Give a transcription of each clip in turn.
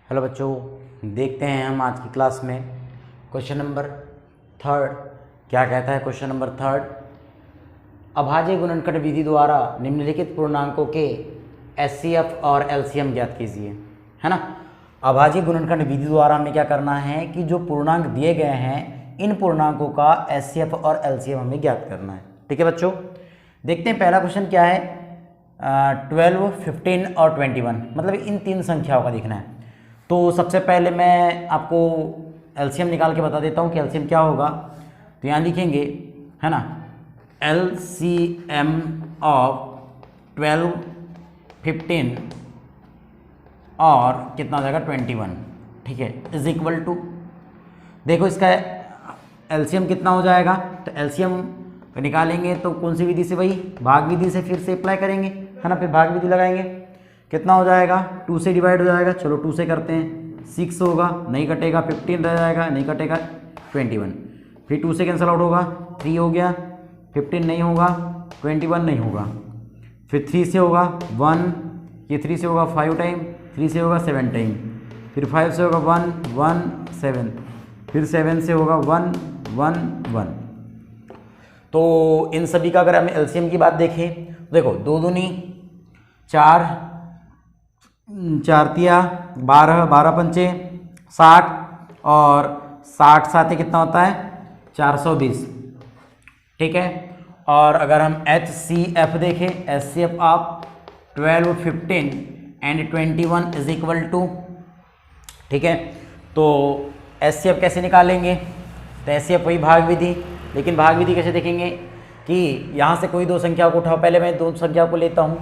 Hello बच्चों, देखते हैं हम आज की क्लास में क्वेश्चन नंबर 3। क्या कहता है क्वेश्चन नंबर 3? अभाज्य गुणनखंड विधि द्वारा निम्नलिखित पूर्णांकों के एचसीएफ और एलसीएम ज्ञात कीजिए। है ना। अभाज्य गुणनखंड विधि द्वारा हमें क्या करना है कि जो पूर्णांक दिए गए हैं इन पूर्णांकों का एचसीएफ और एलसीएम हमें ज्ञात करना है। ठीक है बच्चों, देखते हैं पहला क्वेश्चन क्या है। 12, 15 और 21, मतलब इन तीन संख्याओं का देखना है। तो सबसे पहले मैं आपको एलसीएम निकाल के बता देता हूँ कि एलसीएम क्या होगा। तो यहाँ लिखेंगे, है ना, एलसीएम ऑफ 12, 15 और कितना हो जाएगा 21। ठीक है, इज इक्वल टू, देखो इसका एलसीएम कितना हो जाएगा। तो एलसीएम निकालेंगे तो कौन सी विधि से, वही भाग विधि से फिर से अप्लाई करेंगे, है ना। फिर भाग विधि लगाएंगे, कितना हो जाएगा 2 से डिवाइड हो जाएगा। चलो 2 से करते हैं, 6 होगा, नहीं कटेगा, 15 रह जाएगा, नहीं कटेगा, 21। फिर 2 से कैंसिल आउट होगा, 3 हो गया, 15 नहीं होगा, 21 नहीं होगा। फिर 3 से होगा 1, ये 3 से होगा 5 टाइम, 3 से होगा 7 टाइम, फिर 5 से होगा 1, 1, 7, फिर 7 से होगा 1, 1, 1। तो इन सभी का अगर हम एलसीएम की बात देखें तो देखो 2 दूनी 4, 4 तिया 12, 12 पंचे 60 और 60 साथ कितना होता है 420। ठीक है, और अगर हम एचसीएफ देखें, HCF of 12, 15 and 21 is equal to, ठीक है, तो एचसीएफ कैसे निकालेंगे। तो एचसीएफ वही भाग विधि, लेकिन भाग विधि कैसे देखेंगे कि यहाँ से कोई दो संख्याओं को उठाओ। पहले मैं दो संख्याओं को लेता हूँ,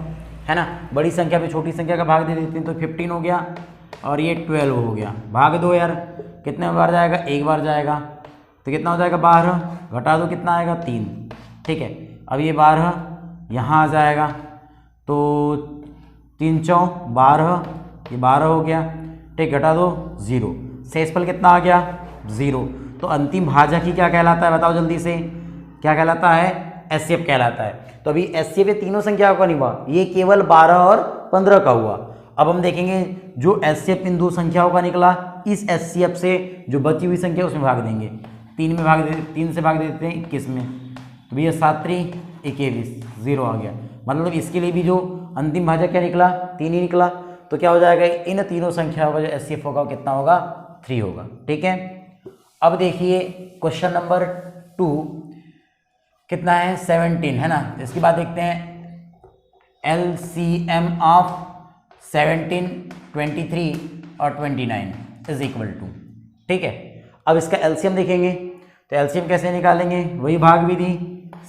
है ना, बड़ी संख्या पे छोटी संख्या का भाग दे देते हैं। तो 15 हो गया और ये 12 हो गया, भाग दो यार, कितने बार जाएगा, एक बार जाएगा। तो कितना हो जाएगा 12, घटा दो कितना आएगा 3। ठीक है, अब ये 12 यहाँ आ जाएगा, तो 3 चौ 12, ये 12 हो गया। ठीक, घटा दो 0, शेषफल कितना आ गया 0। तो अंतिम भाजक ही क्या कहलाता है, बताओ जल्दी से, क्या कहलाता है, एचसीएफ कहलाता है। तो अभी एचसीएफ ये तीनों संख्याओं का नहीं हुआ, ये केवल 12 और 15 का हुआ। अब हम देखेंगे जो एचसीएफ इन दो संख्याओं का निकला, इस एचसीएफ से जो बची हुई संख्या उसमें भाग देंगे। 3 से भाग देते हैं 21 में, तो भैया 7 3 21, 0 आ गया। मतलब इसके लिए भी जो अंतिम भाजक क्या निकला, 3 ही निकला। तो क्या हो जाएगा, इन तीनों संख्याओं का जो एचसीएफ होगा वो कितना होगा, 3 होगा। ठीक है, अब देखिए क्वेश्चन नंबर 2 कितना है 17, है ना। इसके बाद देखते हैं एलसीएम ऑफ 17, 23 और 29 इज इक्वल टू। ठीक है, अब इसका एलसीएम देखेंगे। तो एलसीएम कैसे निकालेंगे, वही भाग विधि,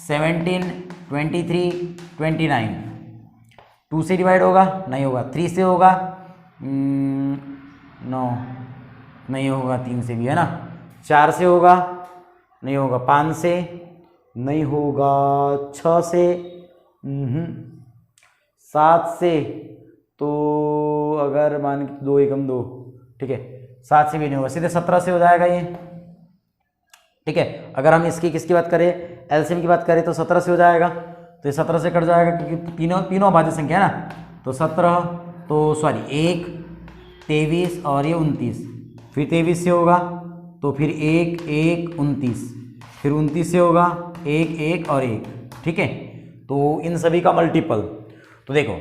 17, 23, 29। 2 से डिवाइड होगा, नहीं होगा, 3 से होगा, 9 नहीं होगा, 3 से भी, है ना, 4 से होगा, नहीं होगा, 5 से नहीं होगा, 6 से 7 से, तो अगर मान 2 एकम 2, ठीक है, 7 से भी नहीं होगा, सीधे 17 से हो जाएगा ये। ठीक है, अगर हम इसकी किसकी बात करें, एलसीएम की बात करें तो 17 से हो जाएगा। तो ये 17 से कट जाएगा क्योंकि तीनों अभाज्य संख्या है ना। तो 17, तो सॉरी 1, 23 और ये 29, फिर 23 से होगा, तो फिर 1, 1, 29, फिर 29 से होगा 1, 1 और 1। ठीक है, तो इन सभी का मल्टीपल, तो देखो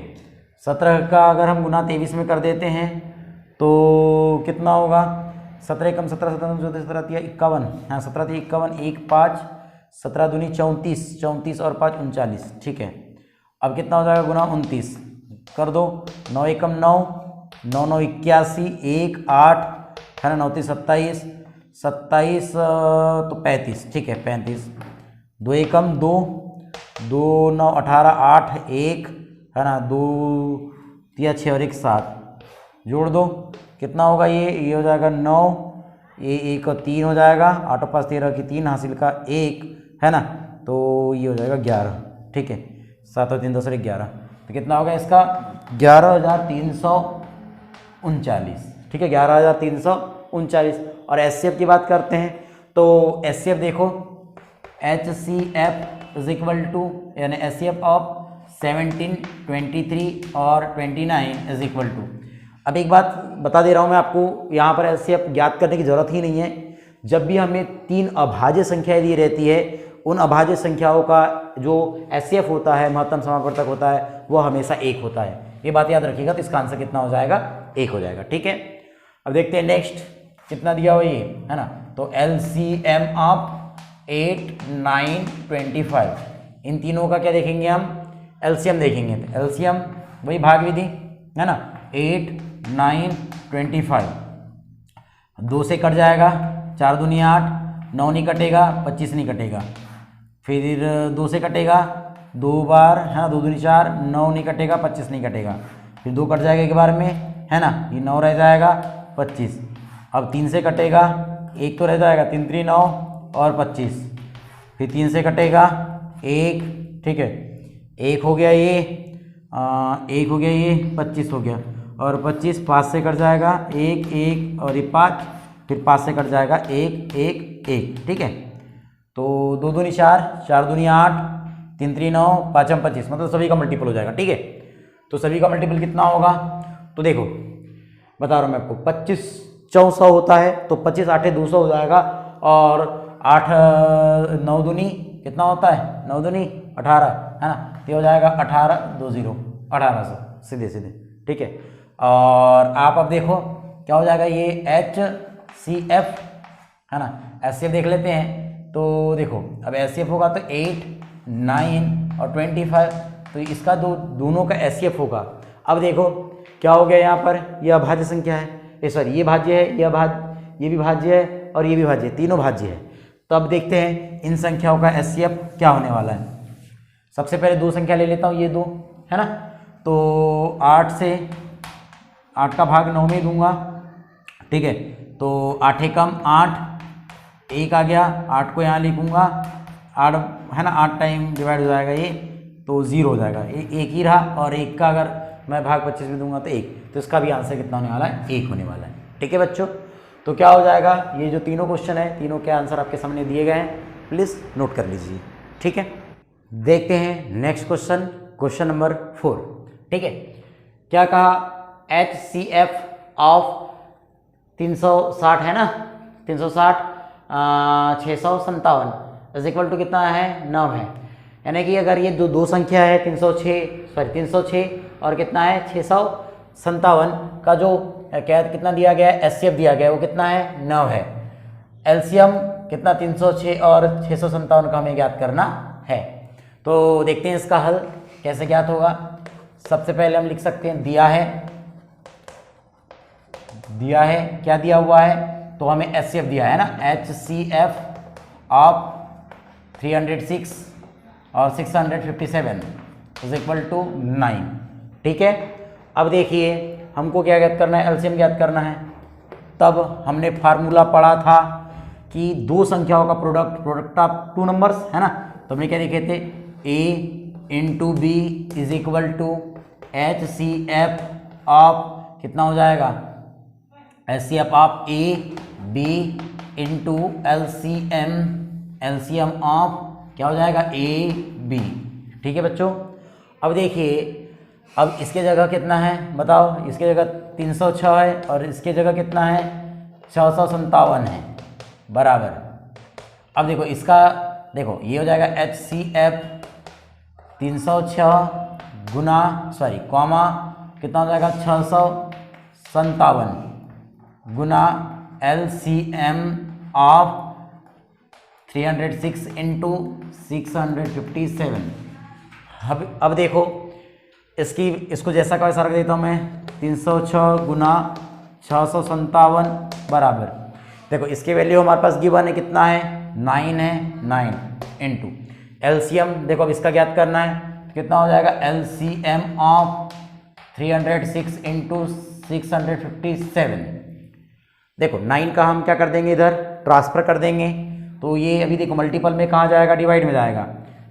17 का अगर हम गुना 23 में कर देते हैं तो कितना होगा, 17 कम 17, 17 17 51, हाँ 17 51, 1 5, 17 दूनी 34, 34 और 5 39। ठीक है, अब कितना हो जाएगा गुना 29 कर दो, 9 एकम 9, 9 9 81, 1 8, है ना, 9 3 27, 27 तो 35। ठीक है, 35, 2 एकम 2, 2 9 18, 8 1, है ना, 2 3 6 और 1 7, जोड़ दो कितना होगा, ये हो जाएगा 9, ये 1 और 3 हो जाएगा, 8 और 5 13 की 3 हासिल का 1, है ना, तो ये हो जाएगा 11। ठीक है, 7 और 3 10 और 11, तो कितना होगा इसका 11,339। ठीक है, 11,339। और एचसीएफ की बात करते हैं तो एचसीएफ देखो, एचसीएफ इज इक्वल टू, यानी एचसीएफ ऑफ 17, 23 और 29 इज इक्वल टू, अब एक बात बता दे रहा हूँ मैं आपको, यहाँ पर एचसीएफ ज्ञात करने की जरूरत ही नहीं है। जब भी हमें 3 अभाज्य संख्याएं दी रहती है, उन अभाज्य संख्याओं का जो एचसीएफ होता है, महत्तम समापवर्तक होता है, वो हमेशा 1 होता है। ये बात याद रखिएगा। तो इसका आंसर कितना हो जाएगा? 1 हो जाएगा। ठीक है, अब देखते हैं नेक्स्ट कितना दिया हुआ ये है ना। तो LCM ऑफ 8, 9, 25, इन तीनों का क्या देखेंगे हम? LCM देखेंगे। तो LCM वही भाग विधि है ना, 8, 9, 25, 2 से कट जाएगा, 4 दूनी 8, 9 नहीं कटेगा, 25 नहीं कटेगा, फिर 2 से कटेगा 2 बार है ना, 2 दूनी 4, 9 नहीं कटेगा, 25 नहीं कटेगा, फिर 2 कट जाएगा एक बार में है ना, ये 9 रह जाएगा, 25। अब 3 से कटेगा, 1 तो रह जाएगा, 3 3 9 और 25, फिर 3 से कटेगा 1, ठीक है, 1 हो गया ये, 1 हो गया ये, 25 हो गया, और 25 5 से कट जाएगा 1 1 और ये 5, फिर 5 से कट जाएगा 1 1 1, ठीक है। तो 2 दूनी 4, 4 दूनी 8, 3 3 9, 5 25, मतलब सभी का मल्टीपल हो जाएगा। ठीक है, तो सभी का मल्टीपल कितना होगा? तो देखो बता रहा हूँ मैं आपको, 25 400 होता है, तो 25 8 200 हो जाएगा, और 8 9 दूनी कितना होता है? 9 दूनी 18 है ना, ये हो जाएगा 18 20 1800 सीधे सीधे। ठीक है, और आप अब देखो क्या हो जाएगा, ये HCF है ना, HCF देख लेते हैं। तो देखो अब HCF होगा तो 8, 9 और 25, तो इसका दोनों का HCF होगा। अब देखो क्या हो गया, यहाँ पर ये अभाज्य संख्या है, सॉरी ये भाज्य है, ये भी भाज्य है और ये भी भाज्य है, तीनों भाज्य है। तो अब देखते हैं इन संख्याओं का HCF क्या होने वाला है। सबसे पहले 2 संख्या ले लेता हूँ, ये 2 है ना, तो 8 से 8 का भाग 9 में दूंगा। ठीक है, तो 8 एकम 8, 1 आ गया, 8 को यहाँ लिखूंगा, 8 है ना, 8 टाइम डिवाइड हो जाएगा ये, तो 0 हो जाएगा, ये 1 ही रहा, और 1 का अगर मैं भाग 25 में दूंगा तो 1, तो इसका भी आंसर कितना होने वाला है? 1 होने वाला है। ठीक है बच्चों, तो क्या हो जाएगा, ये जो तीनों क्वेश्चन है, तीनों के आंसर आपके सामने दिए गए हैं, प्लीज़ नोट कर लीजिए। ठीक है, देखते हैं नेक्स्ट क्वेश्चन, क्वेश्चन नंबर 4। ठीक है, क्या कहा, HCF ऑफ 360 है ना, 360 657 इज इक्वल टू कितना है? 9 है। यानी कि अगर ये दो संख्या है 306 और कितना है 657 का जो क्या कितना दिया गया है, HCF दिया गया है, वो कितना है? 9 है। LCM कितना? 306 और 657 का हमें ज्ञात करना है। तो देखते हैं इसका हल कैसे ज्ञात होगा। सबसे पहले हम लिख सकते हैं, दिया है क्या दिया हुआ है, तो हमें HCF दिया है ना, HCF ऑफ 306 और 657 इज इक्वल टू 9। ठीक है, अब देखिए हमको क्या ज्ञात करना है? LCM ज्ञात करना है। तब हमने फार्मूला पढ़ा था कि 2 संख्याओं का प्रोडक्ट ऑफ 2 नंबर्स है ना, तो हमने क्या देखे थे? A into B is equal to HCF of कितना हो जाएगा? HCF of A B into LCM of क्या हो जाएगा? A B। ठीक है बच्चों, अब देखिए, अब इसके जगह कितना है बताओ? इसके जगह 306 है और इसके जगह कितना है? 657 है, बराबर। अब देखो इसका, देखो ये हो जाएगा HCF 306 गुना कॉमा कितना हो जाएगा? 657 गुना LCM ऑफ 306 इंटू 657। अब देखो इसको जैसा का वैसा रख देता हूँ मैं, 306 गुना 657 बराबर, देखो इसके वैल्यू हमारे पास गिवन है, कितना है? 9 है, 9 इंटू LCM, देखो अब इसका ज्ञात करना है, कितना हो जाएगा? LCM of 306 into 657। देखो 9 का हम क्या कर देंगे, इधर ट्रांसफर कर देंगे, तो ये अभी देखो मल्टीपल में कहाँ जाएगा? डिवाइड में जाएगा,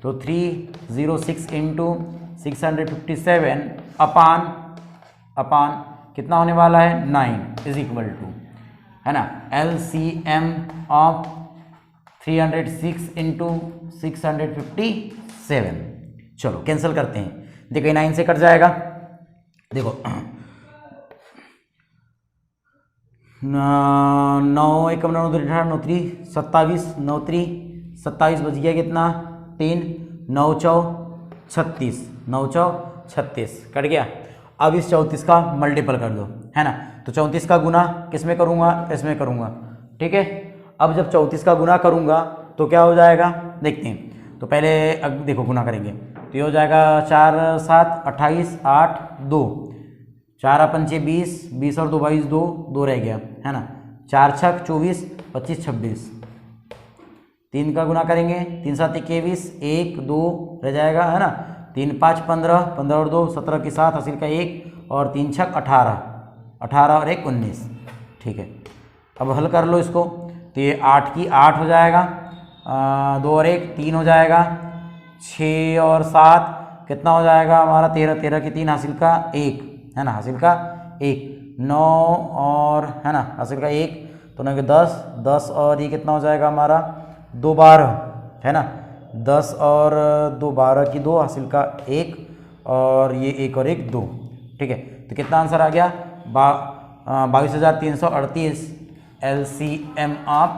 तो 306 इंटू 657 अपान कितना होने वाला है? 9 इज इक्वल टू है ना, LCM ऑफ 306 इंटू 657। चलो कैंसिल करते हैं, देखो 9 से कट जाएगा, देखो 9 1 9 2 18 9 3 27 9 3 27 बच गया कितना 3 9 4 36 9 4 36 कट गया। अब इस 34 का मल्टीपल कर दो, है ना। तो 34 का गुना किस में करूँगा, इसमें करूँगा, ठीक है। अब जब 34 का गुना करूँगा तो क्या हो जाएगा देखते हैं। तो पहले अब देखो गुना करेंगे तो ये हो जाएगा 4 7 28 8 2 4 पंचे 20 20 और 2 22 2 2 रह गया, है ना। 4 6 24 25 26 3 का गुना करेंगे 3 7 21 1 2 रह जाएगा, है ना। 3 5 15 15 और 2 17 के साथ हासिल का 1 और 3 6 18 18 और 1 19, ठीक है। अब हल कर लो इसको तो ये 8 की 8 हो जाएगा, 2 और 1 3 हो जाएगा, 6 और 7 कितना हो जाएगा हमारा 13 13 की 3 हासिल का 1, है ना, हासिल का 1 9 और, है ना, हासिल का 1 तो 9 के 10 10 और ये कितना हो जाएगा हमारा 2 12, है ना। 10 और 2 12 की 2 हासिल का 1 और ये 1 और 1 2, ठीक है। तो कितना आंसर आ गया 22,338 LCM ऑफ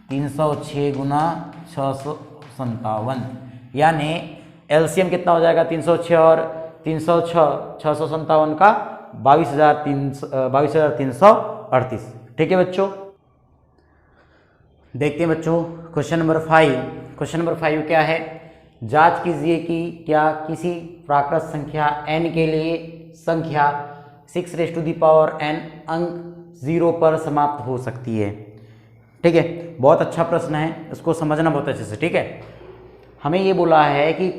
306 गुना 657, यानी LCM कितना हो जाएगा 306 और 306 657 का 22,338, ठीक है बच्चों। देखते हैं बच्चों क्वेश्चन नंबर 5। क्वेश्चन नंबर 5 क्या है, जांच कीजिए कि क्या किसी प्राकृत संख्या n के लिए संख्या 6n अंक 0 पर समाप्त हो सकती है, ठीक है। बहुत अच्छा प्रश्न है, इसको समझना बहुत अच्छे से, ठीक है। हमें ये बोला है कि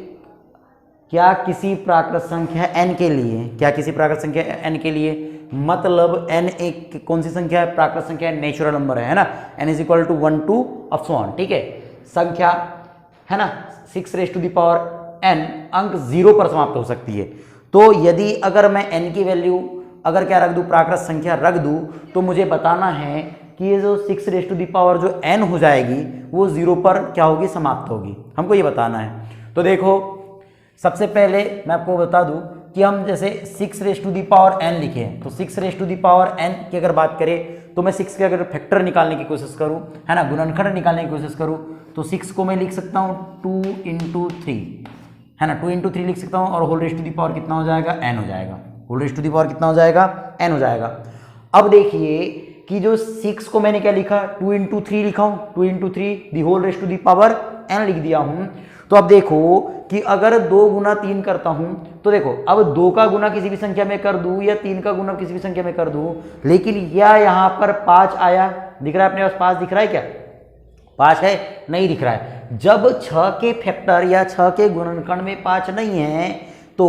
क्या किसी प्राकृत संख्या n के लिए, क्या किसी प्राकृत संख्या n के लिए, मतलब n एक कौन सी संख्या है, प्राकृत संख्या नेचुरल नंबर है ना, n is equal to 1 2 up so on, ठीक है। संख्या है ना 6n अंक 0 पर समाप्त हो सकती है। तो यदि अगर मैं n की वैल्यू अगर क्या रख दूं, प्राकृत संख्या रख दूं, तो मुझे बताना है कि ये जो 6 जो n हो जाएगी वो 0 पर क्या होगी, समाप्त होगी, हमको ये बताना है। तो देखो सबसे पहले मैं आपको बता दूं कि हम जैसे 6n लिखे हैं, तो 6n की अगर बात करें तो मैं 6 के अगर फैक्टर निकालने की कोशिश करूं, है ना, गुणनखंड निकालने की कोशिश करूं, तो 6 को मैं लिख सकता हूं 2 × 3, है ना, 2 × 3 लिख सकता हूं और whole raise to the power कितना हो जाएगा, n हो जाएगा, whole raise to the power कितना हो जाएगा, n हो जाएगा। अब देखिए कि जो 6 को मैंने क्या लिखा, 2 × 3 लिखा हूं, 2 × 3 the whole raise to the power n लिख दिया हूं। तो अब देखो कि अगर 2 गुना 3 करता हूं, तो देखो अब 2 का गुना किसी भी संख्या में कर दूं या 3 का गुना किसी भी संख्या में कर दूं, लेकिन यह यहां पर 5 आया, दिख रहा है अपने पास 5 दिख रहा है क्या, 5 है, नहीं दिख रहा है। जब 6 के फैक्टर या 6 के गुणनखंड में 5 नहीं है तो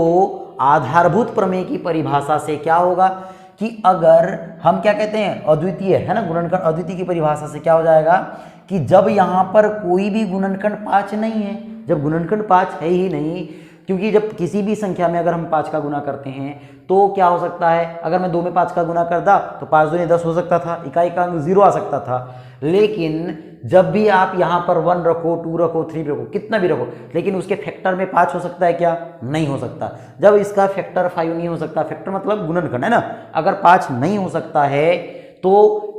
आधारभूत प्रमेय की परिभाषा से क्या होगा कि अगर हम क्या कहते हैं अद्वितीय, है ना, गुणनखंड अद्वितीय की परिभाषा से क्या हो जाएगा कि जब यहाँ पर कोई भी गुणनखंड 5 नहीं है, जब गुणनखंड 5 है ही नहीं, क्योंकि जब किसी भी संख्या में अगर हम 5 का गुना करते हैं तो क्या हो सकता है, अगर मैं 2 में 5 का गुना करता तो 5 दूनी 10 हो सकता था, इकाई का अंक 0 आ सकता था। लेकिन जब भी आप यहाँ पर 1 रखो, 2 रखो, 3 रखो, कितना भी रखो, लेकिन उसके फैक्टर में 5 हो सकता है क्या, नहीं हो सकता। जब इसका फैक्टर 5 नहीं हो सकता, फैक्टर मतलब गुणनखंड, है ना, अगर 5 नहीं हो सकता है तो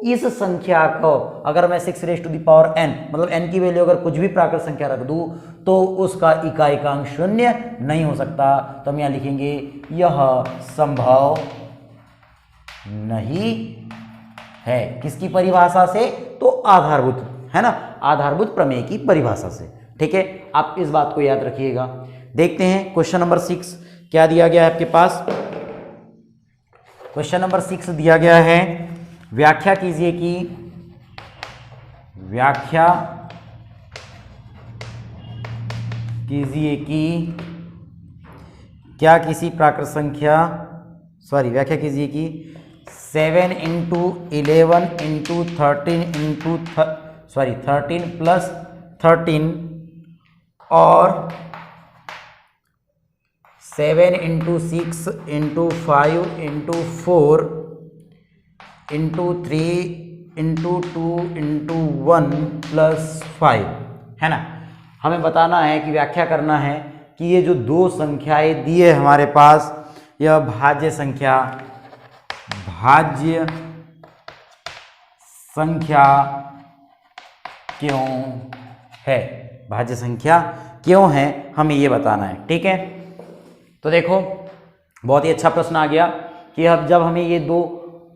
इस संख्या को अगर मैं 6n मतलब n की वैल्यू अगर कुछ भी प्राकृत संख्या रख दूं तो उसका इकाई का अंक 0 नहीं हो सकता। तो हम यहाँ लिखेंगे यह संभव नहीं है, किसकी परिभाषा से, तो आधारभूत, है ना, आधारभूत प्रमेय की परिभाषा से, ठीक है। आप इस बात को याद रखिएगा। देखते हैं क्वेश्चन नंबर 6 क्या दिया गया है आपके पास। क्वेश्चन नंबर 6 दिया गया है, व्याख्या कीजिए कि क्या किसी प्राकृत संख्या व्याख्या कीजिए कि 7 × 11 × 13 प्लस 13 और 7 × 6 × 5 × 4 × 3 × 2 × 1 प्लस 5, है ना। हमें बताना है कि व्याख्या करना है कि ये जो दो संख्याएं दी है हमारे पास, यह भाज्य संख्या क्यों है, भाज्य संख्या क्यों है, हमें ये बताना है। ठीक है, तो देखो बहुत ही अच्छा प्रश्न आ गया कि अब जब हमें ये दो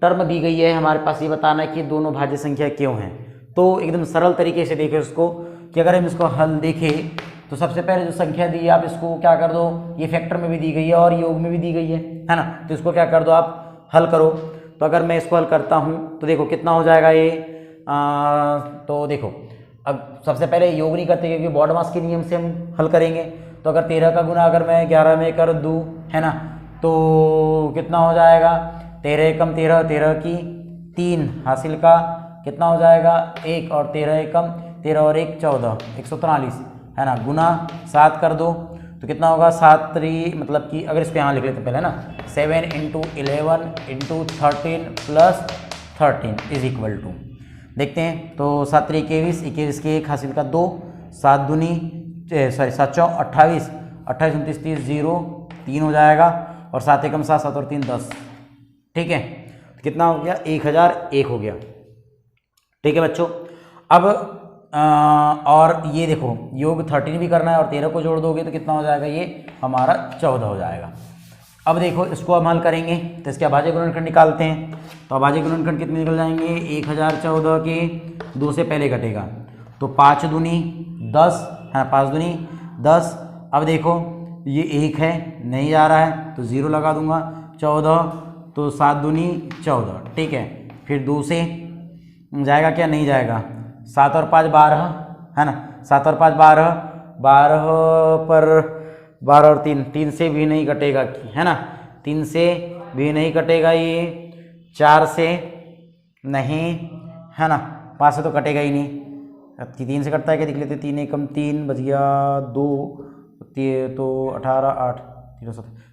टर्म दी गई है, हमारे पास ये बताना है कि दोनों भाज्य संख्या क्यों हैं। तो एकदम सरल तरीके से देखें उसको कि अगर हम इसको हल देखें तो सबसे पहले जो संख्या दी है आप इसको क्या कर दो, ये फैक्टर में भी दी गई है और योग में भी दी गई है ना, तो इसको क्या कर दो आप हल करो। तो अगर मैं इसको हल करता हूँ तो देखो कितना हो जाएगा ये, तो देखो अब सबसे पहले योग नहीं करते क्योंकि बॉडमास के नियम से हम हल करेंगे। तो अगर 13 का गुना अगर मैं 11 में कर दूँ है ना, तो कितना हो जाएगा, 13 एकम 13, 13 की 3 हासिल का कितना हो जाएगा 1, और 13 एकम 13 और 1 14, 143 है ना, गुना 7 कर दो तो कितना होगा 7 3, मतलब कि अगर इसको यहाँ लिख लेते पहले ना, 7 × 11 × 13 + 13 इज इक्वल टू, देखते हैं तो 7 3 21, 21 के 1 हासिल का 2, 7 दूनी 7 चौक 28, 28 29 30 0 3 हो जाएगा, और 7 एकम 7, 7 और 3 10। ठीक है, तो कितना हो गया 1001 हो गया। ठीक है बच्चों, अब और ये देखो योग 13 भी करना है और 13 को जोड़ दोगे तो कितना हो जाएगा, ये हमारा 14 हो जाएगा। अब देखो इसको हम हल करेंगे तो इसके अभाज्य गुणनखंड निकालते हैं। तो अभाज्य गुणनखंड कितने निकल जाएंगे, 1014 के 2 से पहले घटेगा तो 5 दूनी 10 है ना, 5 दूनी 10। अब देखो ये 1 है नहीं जा रहा है तो 0 लगा दूंगा, 14 तो 7 दूनी 14। ठीक है, फिर 2 से जाएगा क्या, नहीं जाएगा, 7 और 5 12 है ना, 7 और 5 12, 12 पर 12 और 3 से भी नहीं कटेगा है ना, 3 से भी नहीं कटेगा, ये 4 से नहीं है ना, 5 से तो कटेगा ही नहीं, 3 से कटता है क्या देख लेते, 3 एकम 3 बच गया 2, तो 18 8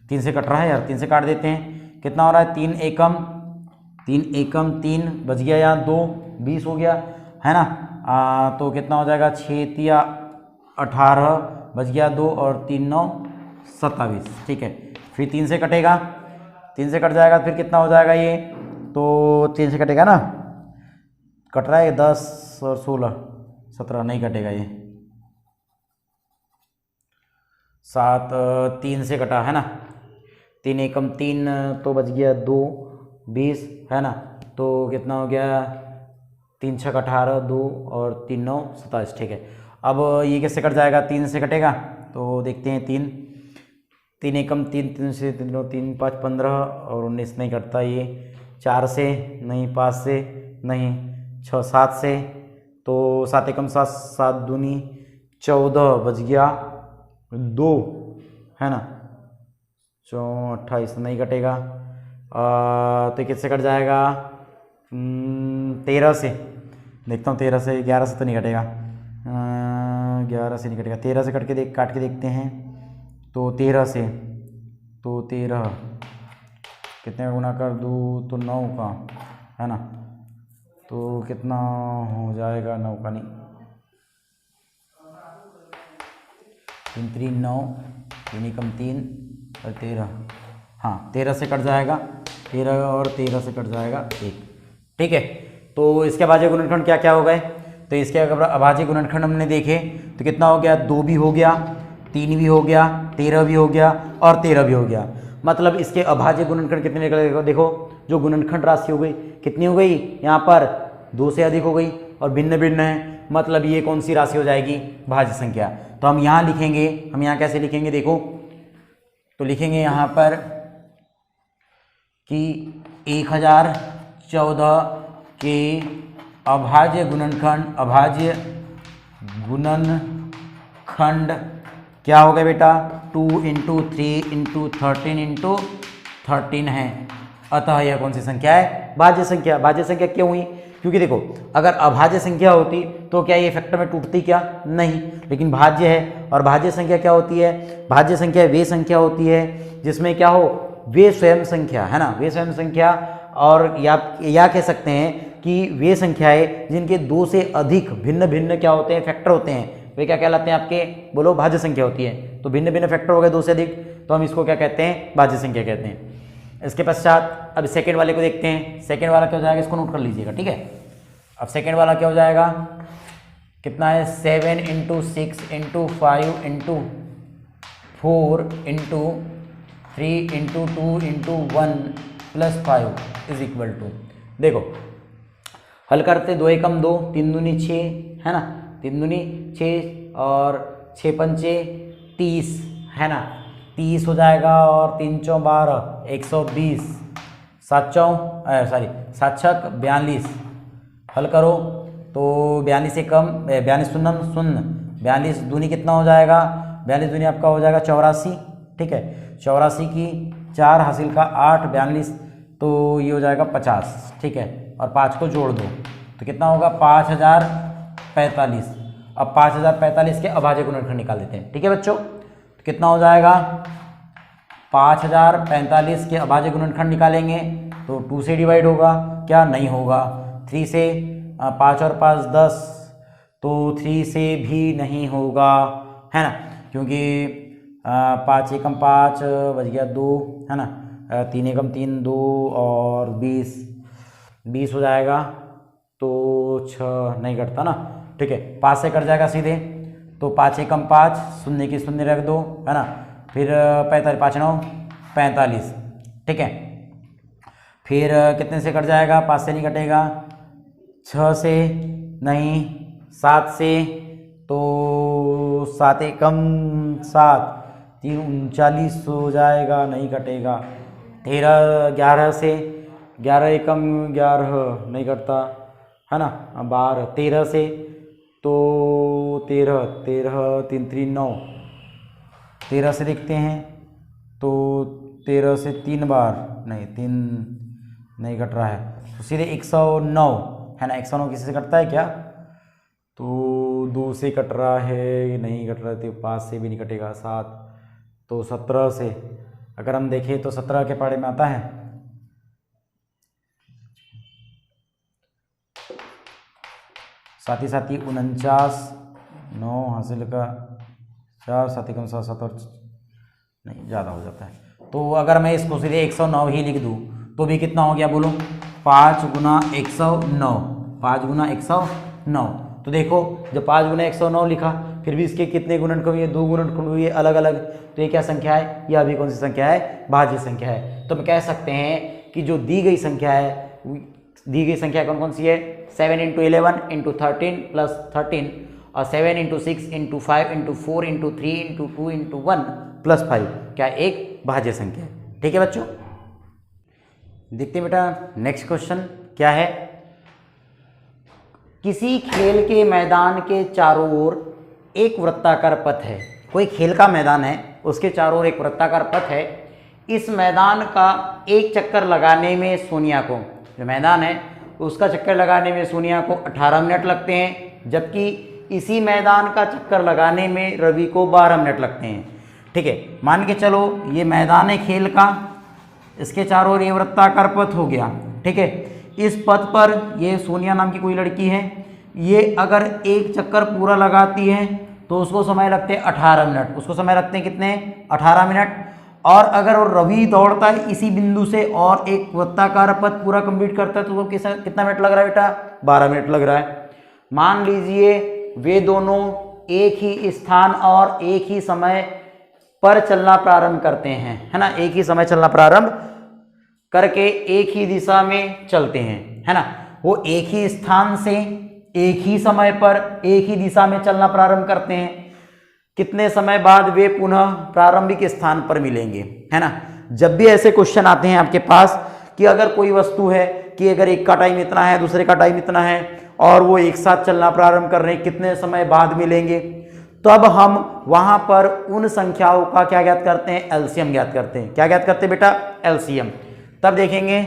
3 से कट रहा है यार, 3 से काट देते हैं, कितना हो रहा है 3 एकम 3 बच गया यहाँ 2 20 हो गया है ना, तो कितना हो जाएगा 6 या 18 बच गया 2 और 3 9 27। ठीक है, फिर 3 से कटेगा, 3 से कट जाएगा, फिर कितना हो जाएगा ये, तो 3 से कटेगा ना, कट रहा है 10 और 16 17 नहीं कटेगा ये, 7 3 से कटा है ना, 3 एकम 3 तो बच गया 2 20 है ना, तो कितना हो गया 3 6 18 2 और 3 9 27। ठीक है, अब ये किससे कट जाएगा, 3 से कटेगा, तो देखते हैं 3 एकम 3 3 से 3 3 5 15 और 19 नहीं कटता, ये 4 से नहीं, 5 से नहीं, 6 7 से, तो 7 एकम 7 7 दूनी 14 बच गया 2 है ना, 28 नहीं कटेगा, तो किससे कट जाएगा 13 से, देखता हूँ 13 से, 11 से तो नहीं कटेगा, 11 से नहीं कटेगा, 13 से काट के देखते हैं, तो 13 से, तो 13 कितने का गुना कर दूँ, तो 9 का है ना, तो कितना हो जाएगा 9 का नहीं, 3 3 9 3 एकम 3 और 13, हाँ 13 से कट जाएगा, 13 और 13 से कट जाएगा 1। ठीक है, तो इसके अभाज्य गुणनखंड क्या क्या हो गए, तो इसके अगर अभाज्य गुणनखंड हमने देखे तो कितना हो गया, 2 भी हो गया, 3 भी हो गया, 13 भी हो गया और 13 भी हो गया। मतलब इसके अभाज्य गुणनखंड कितने निकलेगा, देखो जो गुणनखंड राशि हो गई कितनी हो गई, यहाँ पर 2 से अधिक हो गई और भिन्न भिन्न है, मतलब ये कौन सी राशि हो जाएगी, भाज्य संख्या। तो हम यहाँ लिखेंगे, हम यहाँ कैसे लिखेंगे देखो, तो लिखेंगे यहाँ पर कि 1014 के अभाज्य गुणनखंड क्या हो गया बेटा, 2 × 3 × 13 × 13 है, अतः यह कौन सी संख्या है, भाज्य संख्या। भाज्य संख्या क्यों हुई, क्योंकि देखो अगर अभाज्य संख्या होती तो क्या ये फैक्टर में टूटती, क्या नहीं, लेकिन भाज्य है, और भाज्य संख्या क्या होती है, भाज्य संख्या वे संख्या होती है जिसमें क्या हो, वे स्वयं संख्या है ना, वे स्वयं संख्या, और या कह सकते हैं कि वे संख्याएं जिनके 2 से अधिक भिन्न भिन्न क्या होते हैं, फैक्टर होते हैं, वे क्या कहलाते हैं आपके, बोलो भाज्य संख्या होती है। तो भिन्न भिन्न फैक्टर हो गए 2 से अधिक, तो हम इसको क्या कहते हैं, भाज्य संख्या कहते हैं। इसके पश्चात अब सेकेंड वाले को देखते हैं, सेकेंड वाला क्या हो जाएगा, इसको नोट कर लीजिएगा। ठीक है, अब सेकेंड वाला क्या हो जाएगा, कितना है 7 into 6 into 5 into 4 into 3 into 2 into 1 plus 5 is equal to, देखो हल करते 2 एकम 2, 3 दूनी 6 है ना, 3 दूनी 6 और 6 पंचे 30 है ना, 30 हो जाएगा और 3 चौ 12 120, 7 छक 42, हल करो तो 42 से कम 42 शून्य शून्य, 42 दूनी कितना हो जाएगा, 42 दूनी आपका हो जाएगा 84, ठीक है, 84 की 4 हासिल का 8 42, तो ये हो जाएगा 50, ठीक है, और 5 को जोड़ दो तो कितना होगा 5045। अब 5045 के अभाज्य गुणनखंड निकाल देते हैं, ठीक है बच्चों, तो कितना हो जाएगा 5045 के अभाज्य गुणनखंड निकालेंगे तो 2 से डिवाइड होगा क्या, नहीं होगा, 3 से 5 और 5 10, तो 3 से भी नहीं होगा है ना, क्योंकि 5 एकम 5 बच गया 2 है ना, 3 एकम 3 2 और 20 हो जाएगा, तो 6 नहीं कटता ना, ठीक है, 5 से कट जाएगा सीधे, तो 5 एकम 5 शून्य की शून्य रख दो है ना, फिर 45 5 9 45, ठीक है, फिर कितने से कट जाएगा, 5 से नहीं कटेगा, 6 से नहीं, 7 से, तो 7 एकम 7 3 39 हो जाएगा, नहीं कटेगा, 13 11 से, 11 एकम 11 नहीं कटता है ना, 12 13 से, तो 13 3 3 9, 13 से देखते हैं तो 13 से 3 बार नहीं, 3 नहीं कट रहा है, तो सीधे 109 है ना, 109 किसी से कटता है क्या, तो 2 से कट रहा है, नहीं कट रहा है, तो 5 से भी नहीं कटेगा, 7, तो 17 से अगर हम देखें तो 17 के पाड़े में आता है, साथ ही 49 9 हासिल का 4 7 एकम 7 7 और नहीं ज़्यादा हो जाता है, तो अगर मैं इसको सीधे 109 ही लिख दूँ तो भी कितना हो गया बोलो, 5 गुना 109, 5 गुना 109, तो देखो जब 5 गुना 109 लिखा फिर भी इसके कितने गुणनखंड हुए, 2 गुणनखंड हुए अलग अलग, तो ये क्या संख्या है, यह अभी कौन सी संख्या है, भाज्य संख्या है, तो हम कह सकते हैं कि जो दी गई संख्या है, दी गई संख्या कौन कौन सी है, 7 इंटू 11 इंटू 13 प्लस 13 और 7 into 6 into 5 into 4 into 3 into 2 into 1 plus 5, क्या एक भाज्य संख्या है, ठीक है बच्चों। देखते हैं बेटा नेक्स्ट क्वेश्चन क्या है, किसी खेल के मैदान के चारों ओर एक वृत्ताकार पथ है, कोई खेल का मैदान है उसके चारों ओर एक वृत्ताकार पथ है, इस मैदान का एक चक्कर लगाने में सोनिया को, जो मैदान है उसका चक्कर लगाने में सोनिया को 18 मिनट लगते हैं, जबकि इसी मैदान का चक्कर लगाने में रवि को 12 मिनट लगते हैं, ठीक है, मान के चलो ये मैदान है खेल का, इसके चारों ओर ये वृत्ताकार पथ हो गया, ठीक है, इस पथ पर ये सोनिया नाम की कोई लड़की है, ये अगर एक चक्कर पूरा लगाती है तो उसको समय लगते हैं 18 मिनट, उसको समय लगते हैं कितने 18 मिनट, और अगर वो रवि दौड़ता है इसी बिंदु से और एक वृत्ताकार पथ पूरा कंप्लीट करता है तो वो कितना मिनट लग रहा है बेटा, 12 मिनट लग रहा है। मान लीजिए वे दोनों एक ही स्थान और एक ही समय पर चलना प्रारंभ करते हैं, है ना, एक ही समय चलना प्रारंभ करके एक ही दिशा में चलते हैं, है ना, वो एक ही स्थान से एक ही समय पर एक ही दिशा में चलना प्रारंभ करते हैं, कितने समय बाद वे पुनः प्रारंभिक स्थान पर मिलेंगे, है ना। जब भी ऐसे क्वेश्चन आते हैं आपके पास कि अगर कोई वस्तु है कि अगर एक का टाइम इतना है दूसरे का टाइम इतना है और वो एक साथ चलना प्रारंभ कर रहे हैं, कितने समय बाद मिलेंगे, तब हम वहां पर उन संख्याओं का क्या ज्ञात करते हैं, एलसीएम ज्ञात करते हैं। क्या ज्ञात करते हैं बेटा, एलसीएम। तब देखेंगे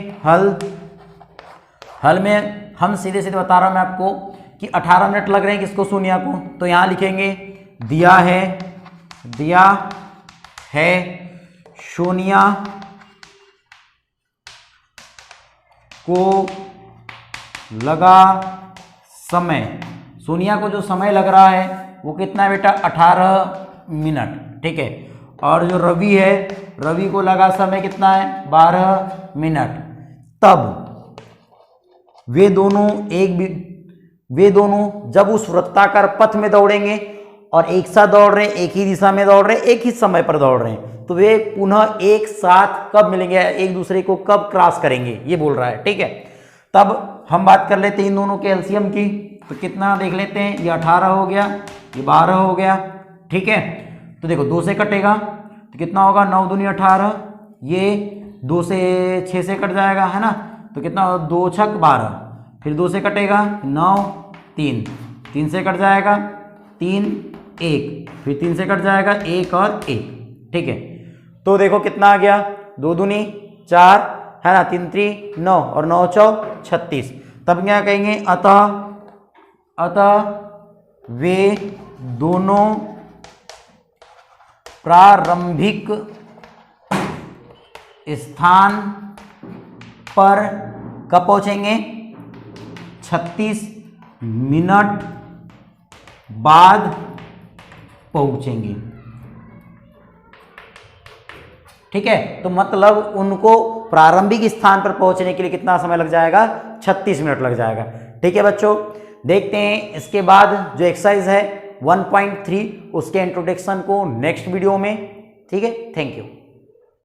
हल में हम सीधे सीधे बता रहा हूं मैं आपको कि 18 मिनट लग रहे हैं किसको, सोनिया को, तो यहां लिखेंगे दिया है सोनिया को लगा समय, सोनिया को जो समय लग रहा है वो कितना है बेटा, 18 मिनट, ठीक है, और जो रवि है, रवि को लगा समय कितना है, 12 मिनट। तब वे दोनों वे दोनों जब उस वृत्ताकार पथ में दौड़ेंगे और एक साथ दौड़ रहे हैं, एक ही दिशा में दौड़ रहे हैं, एक ही समय पर दौड़ रहे हैं, तो वे पुनः एक साथ कब मिलेंगे, एक दूसरे को कब क्रॉस करेंगे, ये बोल रहा है। ठीक है, तब हम बात कर लेते हैं इन दोनों के एलसीएम की। तो कितना देख लेते हैं, ये 18 हो गया, ये 12 हो गया। ठीक है, तो देखो 2 से कटेगा तो कितना होगा, 9 दूनी 18, ये 2 से 6 से कट जाएगा, है ना, तो कितना, 2 छक 12, फिर 2 से कटेगा 9, 3, 3 से कट जाएगा 3, 1, फिर 3 से कट जाएगा 1 और 1। ठीक है, तो देखो कितना आ गया, 2 दूनी 4, है ना, 3 3 9 और 9 चौक 36। तब क्या कहेंगे, अतः वे दोनों प्रारंभिक स्थान पर कब पहुंचेंगे, 36 मिनट बाद पहुंचेंगे। ठीक है, तो मतलब उनको प्रारंभिक स्थान पर पहुंचने के लिए कितना समय लग जाएगा, 36 मिनट लग जाएगा। ठीक है बच्चों, देखते हैं इसके बाद जो एक्सरसाइज है 1.3 उसके इंट्रोडक्शन को नेक्स्ट वीडियो में। ठीक है, थैंक यू।